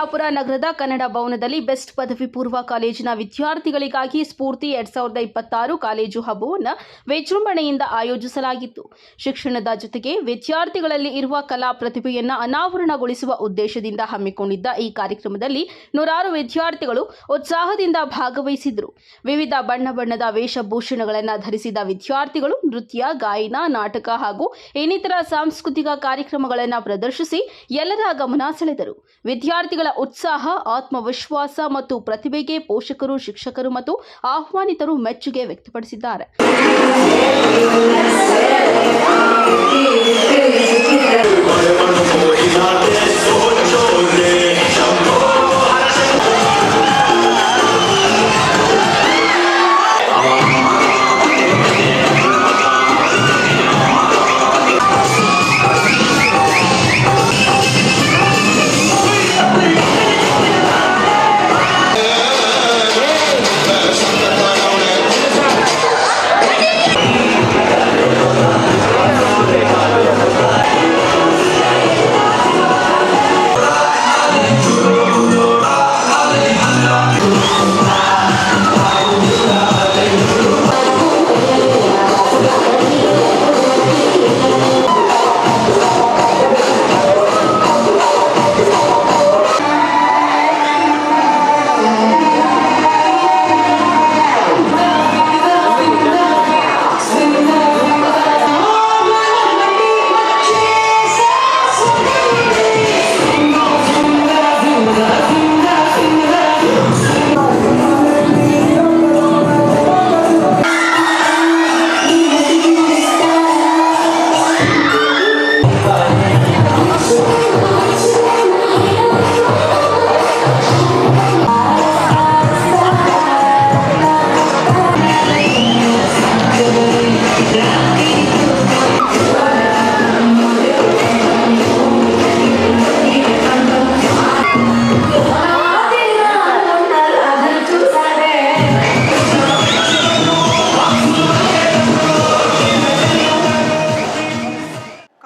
ಚಿಕ್ಕಬಳ್ಳಾಪುರ ನಗರದ ಕನ್ನಡ ಭವನದಲ್ಲಿ ಬೆಸ್ಟ್ ಪದವಿ ಪೂರ್ವ ಕಾಲೇಜಿನ ವಿದ್ಯಾರ್ಥಿಗಳಿಗಾಗಿ ಸ್ಫೂರ್ತಿ 2026 ಕಾಲೇಜು ಹಬ್ಬವನ್ನು ವಿಜೃಂಭಣೆಯಿಂದ ಆಯೋಜಿಸಲಾಗಿತ್ತು. ಶಿಕ್ಷಣದ ಜೊತೆಗೆ ವಿದ್ಯಾರ್ಥಿಗಳಲ್ಲಿ ಇರುವ ಕಲಾ ಪ್ರತಿಭೆಯನ್ನು ಅನಾವರಣಗೊಳಿಸುವ ಉದ್ದೇಶದಿಂದ ಹಮ್ಮಿಕೊಂಡಿದ್ದ ಈ ಕಾರ್ಯಕ್ರಮದಲ್ಲಿ ನೂರಾರು ವಿದ್ಯಾರ್ಥಿಗಳು ಉತ್ಸಾಹದಿಂದ ಭಾಗವಹಿಸಿದರು. ವಿವಿಧ ಬಣ್ಣದ ವೇಷಭೂಷಣಗಳನ್ನು ಧರಿಸಿದ ವಿದ್ಯಾರ್ಥಿಗಳು ನೃತ್ಯ, ಗಾಯನ, ನಾಟಕ ಹಾಗೂ ಇನ್ನಿತರ ಸಾಂಸ್ಕೃತಿಕ ಕಾರ್ಯಕ್ರಮಗಳನ್ನು ಪ್ರದರ್ಶಿಸಿ ಎಲ್ಲರ ಗಮನ ಸೆಳೆದರು. ವಿದ್ಯಾರ್ಥಿಗಳ ಉತ್ಸಾಹ, ಆತ್ಮವಿಶ್ವಾಸ ಮತ್ತು ಪ್ರತಿಭೆಗೆ ಪೋಷಕರು, ಶಿಕ್ಷಕರು ಮತ್ತು ಆಹ್ವಾನಿತರು ಮೆಚ್ಚುಗೆ ವ್ಯಕ್ತಪಡಿಸಿದ್ದಾರೆ.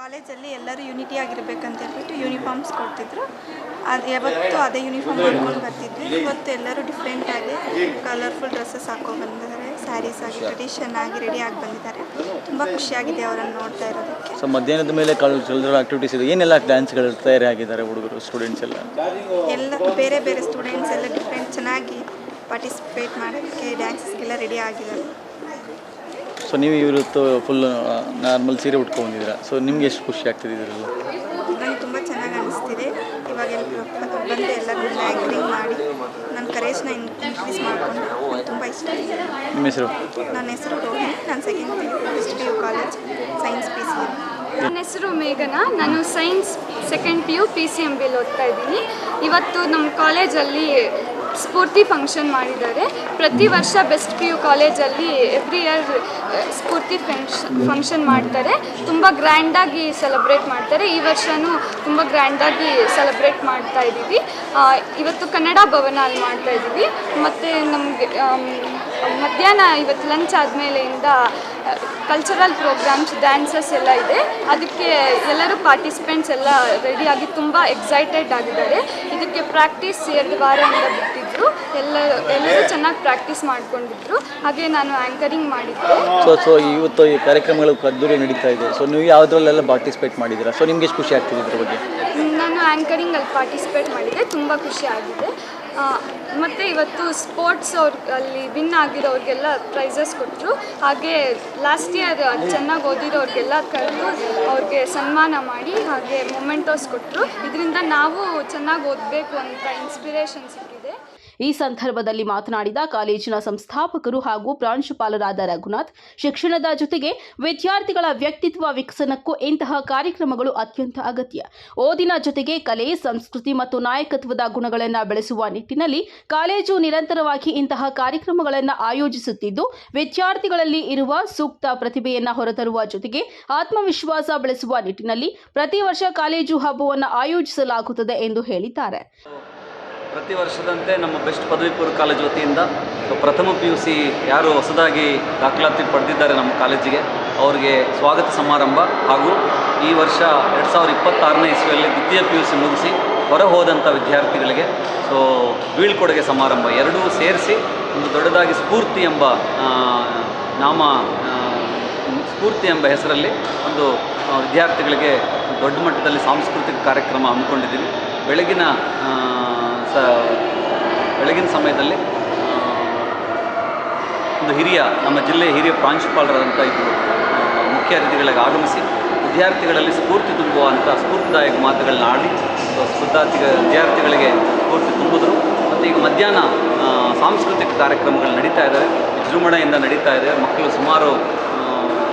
ಕಾಲೇಜಲ್ಲಿ ಎಲ್ಲರೂ ಯೂನಿಟಿ ಆಗಿರಬೇಕಂತ ಹೇಳ್ಬಿಟ್ಟು ಯೂನಿಫಾರ್ಮ್ಸ್ ಕೊಡ್ತಿದ್ರು. ಅದು ಯಾವತ್ತೂ ಅದೇ ಯೂನಿಫಾರ್ಮ್ ಮಾಡ್ಕೊಂಡು ಬರ್ತಿದ್ವಿ. ಇವತ್ತು ಎಲ್ಲರೂ ಡಿಫ್ರೆಂಟಾಗಿ ಕಲರ್ಫುಲ್ ಡ್ರೆಸ್ಸಸ್ ಹಾಕೊಂಡು ಬಂದಿದ್ದಾರೆ. ಸ್ಯಾರೀಸ್ ಆಗಿ ಟ್ರೆಡಿಷನ್ ಆಗಿ ರೆಡಿ ಆಗಿ ಬಂದಿದ್ದಾರೆ. ತುಂಬ ಖುಷಿಯಾಗಿದೆ ಅವರನ್ನು ನೋಡ್ತಾ ಇರೋದಕ್ಕೆ. ಸೊ ಮಧ್ಯಾಹ್ನದ ಮೇಲೆ ಕಲ್ಚರಲ್ ಆಕ್ಟಿವಿಟೀಸ್ ಇದೆ, ಏನೆಲ್ಲ ಡ್ಯಾನ್ಸ್ಗಳು ತಯಾರಾಗಿದ್ದಾರೆ ಹುಡುಗರು, ಸ್ಟೂಡೆಂಟ್ಸ್ ಎಲ್ಲ ಬೇರೆ ಬೇರೆ ಸ್ಟೂಡೆಂಟ್ಸ್ ಎಲ್ಲ ಡಿಫ್ರೆಂಟ್ ಚೆನ್ನಾಗಿ ಪಾರ್ಟಿಸಿಪೇಟ್ ಮಾಡೋಕ್ಕೆ ಡ್ಯಾನ್ಸಸ್ಗೆಲ್ಲ ರೆಡಿ ಆಗಿದ್ದಾರೆ. ಸೊ ನೀವು ಇವತ್ತು ಫುಲ್ ನಾರ್ಮಲ್ ಸೀರೆ ಉಟ್ಕೊಂಡಿದ್ದೀರಾ. ಸೊ ನಿಮ್ಗೆ ಎಷ್ಟು ಖುಷಿ ಆಗ್ತಿದೆ ಇದರಲ್ಲಿ? ನನಗೆ ತುಂಬ ಚೆನ್ನಾಗಿ ಅನಿಸ್ತಿದೆ. ಇವಾಗ ಬಂದು ಎಲ್ಲರೂ ಆ್ಯಕ್ಟಿಂಗ್ ಮಾಡಿ ನನ್ನ ಕರೇಜ್ನ ಇನ್ಕ್ರೀಸ್ ಮಾಡಿಕೊಂಡು ತುಂಬ ಇಷ್ಟ ಇದೆ. ನಿಮ್ಮ ಹೆಸರು? ನನ್ನ ಹೆಸರು ರೋಹಿಣಿ. ನಾನು best PU college science PCM. ನನ್ನ ಹೆಸರು ಮೇಘನಾ. ನಾನು ಸೈನ್ಸ್ ಸೆಕೆಂಡ್ PU PCMBಯಲ್ಲಿ ಓದ್ತಾ ಇದ್ದೀನಿ. ಇವತ್ತು ನಮ್ಮ ಕಾಲೇಜಲ್ಲಿ ಸ್ಫೂರ್ತಿ ಫಂಕ್ಷನ್ ಮಾಡಿದ್ದಾರೆ. ಪ್ರತಿ ವರ್ಷ ಬೆಸ್ಟ್ PU ಕಾಲೇಜಲ್ಲಿ ಎವ್ರಿ ಇಯರ್ ಸ್ಫೂರ್ತಿ ಫಂಕ್ಷನ್ ಮಾಡ್ತಾರೆ. ತುಂಬ ಗ್ರ್ಯಾಂಡಾಗಿ ಸೆಲೆಬ್ರೇಟ್ ಮಾಡ್ತಾರೆ. ಈ ವರ್ಷವೂ ತುಂಬ ಗ್ರ್ಯಾಂಡಾಗಿ ಸೆಲೆಬ್ರೇಟ್ ಮಾಡ್ತಾ ಇದ್ದೀವಿ. ಇವತ್ತು ಕನ್ನಡ ಭವನಲ್ಲಿ ಮಾಡ್ತಾ ಇದ್ದೀವಿ. ಮತ್ತು ನಮಗೆ ಮಧ್ಯಾಹ್ನ ಇವತ್ತು ಲಂಚ್ ಆದಮೇಲೆಯಿಂದ ಕಲ್ಚರಲ್ ಪ್ರೋಗ್ರಾಮ್ಸ್, ಡ್ಯಾನ್ಸಸ್ ಎಲ್ಲ ಇದೆ. ಅದಕ್ಕೆ ಎಲ್ಲರೂ ಪಾರ್ಟಿಸಿಪೆಂಟ್ಸ್ ಎಲ್ಲ ರೆಡಿಯಾಗಿ ತುಂಬ ಎಕ್ಸೈಟೆಡ್ ಆಗಿದ್ದಾರೆ. ಇದಕ್ಕೆ ಪ್ರಾಕ್ಟೀಸ್ 2 ವಾರದಿಂದ ಬಿಟ್ಟಿದ್ರು. ಎಲ್ಲರೂ ಚೆನ್ನಾಗಿ ಪ್ರಾಕ್ಟೀಸ್ ಮಾಡ್ಕೊಂಡಿದ್ರು. ಹಾಗೆ ನಾನು ಆ್ಯಂಕರಿಂಗ್ ಮಾಡಿದ್ದೆ. ಸೊ ಇವತ್ತು ಈ ಕಾರ್ಯಕ್ರಮಗಳು ಅದ್ದೂರಿ ನಡೀತಾ ಇದೆ. ಸೊ ನೀವು ಯಾವುದ್ರಲ್ಲೆಲ್ಲ ಪಾರ್ಟಿಸಿಪೇಟ್ ಮಾಡಿದ್ದೀರಾ? ಸೊ ನಿಮ್ಗೆ ಎಷ್ಟು ಖುಷಿ ಆಗ್ತಿದೆ ಇದ್ರ ಬಗ್ಗೆ? ನಾನು ಆ್ಯಂಕರಿಂಗಲ್ಲಿ ಪಾರ್ಟಿಸಿಪೇಟ್ ಮಾಡಿದ್ದೆ. ತುಂಬ ಖುಷಿ ಆಗಿದೆ. ಮತ್ತು ಇವತ್ತು ಸ್ಪೋರ್ಟ್ಸ್ ಅಲ್ಲಿ ವಿನ್ ಆಗಿರೋರಿಗೆಲ್ಲ ಪ್ರೈಸಸ್ ಕೊಟ್ಟರು. ಹಾಗೆ ಲಾಸ್ಟ್ ಇಯರ್ ಚೆನ್ನಾಗಿ ಓದಿರೋರಿಗೆಲ್ಲ ಕರೆದು ಅವ್ರಿಗೆ ಸನ್ಮಾನ ಮಾಡಿ ಹಾಗೆ ಮೊಮೆಂಟೋಸ್ ಕೊಟ್ಟರು. ಇದರಿಂದ ನಾವು ಚೆನ್ನಾಗಿ ಓದಬೇಕು ಅಂತ ಇನ್ಸ್ಪಿರೇಷನ್ ಸಿಕ್ಕಿದೆ. ಈ ಸಂದರ್ಭದಲ್ಲಿ ಮಾತನಾಡಿದ ಕಾಲೇಜಿನ ಸಂಸ್ಥಾಪಕರು ಹಾಗೂ ಪ್ರಾಂಶುಪಾಲರಾದ ರಘುನಾಥ್, ಶಿಕ್ಷಣದ ಜೊತೆಗೆ ವಿದ್ಯಾರ್ಥಿಗಳ ವ್ಯಕ್ತಿತ್ವ ವಿಕಸನಕ್ಕೂ ಇಂತಹ ಕಾರ್ಯಕ್ರಮಗಳು ಅತ್ಯಂತ ಅಗತ್ಯ. ಓದಿನ ಜೊತೆಗೆ ಕಲೆ, ಸಂಸ್ಕೃತಿ ಮತ್ತು ನಾಯಕತ್ವದ ಗುಣಗಳನ್ನು ಬೆಳೆಸುವ ನಿಟ್ಟಿನಲ್ಲಿ ಕಾಲೇಜು ನಿರಂತರವಾಗಿ ಇಂತಹ ಕಾರ್ಯಕ್ರಮಗಳನ್ನು ಆಯೋಜಿಸುತ್ತಿದ್ದು, ವಿದ್ಯಾರ್ಥಿಗಳಲ್ಲಿ ಇರುವ ಸೂಕ್ತ ಪ್ರತಿಭೆಯನ್ನು ಹೊರತರುವ ಜೊತೆಗೆ ಆತ್ಮವಿಶ್ವಾಸ ಬೆಳೆಸುವ ನಿಟ್ಟಿನಲ್ಲಿ ಪ್ರತಿ ವರ್ಷ ಕಾಲೇಜು ಹಬ್ಬವನ್ನು ಆಯೋಜಿಸಲಾಗುತ್ತದೆ ಎಂದು ಹೇಳಿದ್ದಾರೆ. ಪ್ರತಿ ವರ್ಷದಂತೆ ನಮ್ಮ ಬೆಸ್ಟ್ ಪದವಿ ಪೂರ್ವ ಕಾಲೇಜು ವತಿಯಿಂದ ಪ್ರಥಮ PUC ಯಾರು ಹೊಸದಾಗಿ ದಾಖಲಾತಿ ಪಡೆದಿದ್ದಾರೆ ನಮ್ಮ ಕಾಲೇಜಿಗೆ ಅವರಿಗೆ ಸ್ವಾಗತ ಸಮಾರಂಭ ಹಾಗೂ ಈ ವರ್ಷ 2026ನೇ ಇಸ್ವಿಯಲ್ಲಿ ದ್ವಿತೀಯ PUC ಮುಗಿಸಿ ಹೊರ ಹೋದಂಥ ವಿದ್ಯಾರ್ಥಿಗಳಿಗೆ ಸೊ ಬೀಳ್ಕೊಡುಗೆ ಸಮಾರಂಭ ಎರಡೂ ಸೇರಿಸಿ ಒಂದು ದೊಡ್ಡದಾಗಿ ಸ್ಫೂರ್ತಿ ಎಂಬ ಸ್ಫೂರ್ತಿ ಎಂಬ ಹೆಸರಲ್ಲಿ ಒಂದು ವಿದ್ಯಾರ್ಥಿಗಳಿಗೆ ದೊಡ್ಡ ಮಟ್ಟದಲ್ಲಿ ಸಾಂಸ್ಕೃತಿಕ ಕಾರ್ಯಕ್ರಮ ಹಮ್ಮಿಕೊಂಡಿದ್ದೀವಿ. ಬೆಳಗಿನ ಸಮಯದಲ್ಲಿ ಒಂದು ನಮ್ಮ ಜಿಲ್ಲೆಯ ಹಿರಿಯ ಪ್ರಾಂಶುಪಾಲರಾದಂಥ ಇಬ್ಬರು ಮುಖ್ಯ ಅತಿಥಿಗಳಿಗೆ ಆಗಮಿಸಿ ವಿದ್ಯಾರ್ಥಿಗಳಲ್ಲಿ ಸ್ಫೂರ್ತಿ ತುಂಬುವಂಥ ಸ್ಫೂರ್ತಿದಾಯಕ ಮಾತುಗಳನ್ನ ಆಡಿ ವಿದ್ಯಾರ್ಥಿಗಳಿಗೆ ಸ್ಫೂರ್ತಿ ತುಂಬಿದ್ರು. ಮತ್ತು ಈಗ ಮಧ್ಯಾಹ್ನ ಸಾಂಸ್ಕೃತಿಕ ಕಾರ್ಯಕ್ರಮಗಳು ನಡೀತಾ ಇದ್ದಾವೆ, ವಿಜೃಂಭಣೆಯಿಂದ ನಡೀತಾ ಇದೆ. ಮಕ್ಕಳು ಸುಮಾರು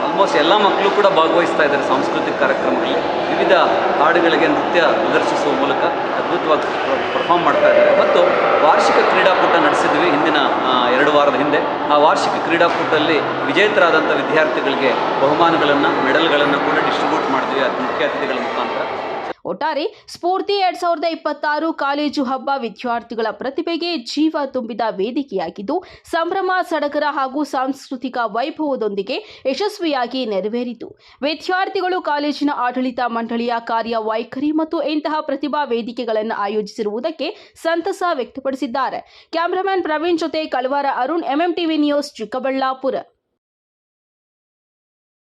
ಆಲ್ಮೋಸ್ಟ್ ಎಲ್ಲ ಮಕ್ಕಳು ಕೂಡ ಭಾಗವಹಿಸ್ತಾ ಇದ್ದಾರೆ ಸಾಂಸ್ಕೃತಿಕ ಕಾರ್ಯಕ್ರಮಗಳಲ್ಲಿ. ವಿವಿಧ ಹಾಡುಗಳಿಗೆ ನೃತ್ಯ ಪ್ರದರ್ಶಿಸುವ ಮೂಲಕ ಅದ್ಭುತವಾಗಿ ಪರ್ಫಾರ್ಮ್ ಮಾಡ್ತಾ ಇದ್ದಾರೆ. ಮತ್ತು ವಾರ್ಷಿಕ ಕ್ರೀಡಾಕೂಟ ನಡೆಸಿದ್ವಿ ಹಿಂದಿನ 2 ವಾರದ ಹಿಂದೆ. ಆ ವಾರ್ಷಿಕ ಕ್ರೀಡಾಕೂಟದಲ್ಲಿ ವಿಜೇತರಾದಂಥ ವಿದ್ಯಾರ್ಥಿಗಳಿಗೆ ಬಹುಮಾನಗಳನ್ನು ಮೆಡಲ್ಗಳನ್ನು ಕೂಡ ಡಿಸ್ಟ್ರಿಬ್ಯೂಟ್ ಮಾಡಿದ್ವಿ ಮುಖ್ಯ ಅತಿಥಿಗಳ ಮುಖಾಂತರ. ಒಟ್ಟಾರೆ ಸ್ಫೂರ್ತಿ 2026 ಕಾಲೇಜು ಹಬ್ಬ ವಿದ್ಯಾರ್ಥಿಗಳ ಪ್ರತಿಭೆಗೆ ಜೀವ ತುಂಬಿದ ವೇದಿಕೆಯಾಗಿದ್ದು ಸಂಭ್ರಮ ಸಡಗರ ಹಾಗೂ ಸಾಂಸ್ಕೃತಿಕ ವೈಭವದೊಂದಿಗೆ ಯಶಸ್ವಿಯಾಗಿ ನೆರವೇರಿತು. ವಿದ್ಯಾರ್ಥಿಗಳು ಕಾಲೇಜಿನ ಆಡಳಿತ ಮಂಡಳಿಯ ಕಾರ್ಯವೈಖರಿ ಮತ್ತು ಇಂತಹ ಪ್ರತಿಭಾ ವೇದಿಕೆಗಳನ್ನು ಆಯೋಜಿಸಿರುವುದಕ್ಕೆ ಸಂತಸ ವ್ಯಕ್ತಪಡಿಸಿದ್ದಾರೆ. ಕ್ಯಾಮರಾಮನ್ ಪ್ರವೀಣ್ ಜೊತೆ ಕಳವಾರ ಅರುಣ್, MMTV ನ್ಯೂಸ್, ಚಿಕ್ಕಬಳ್ಳಾಪುರ.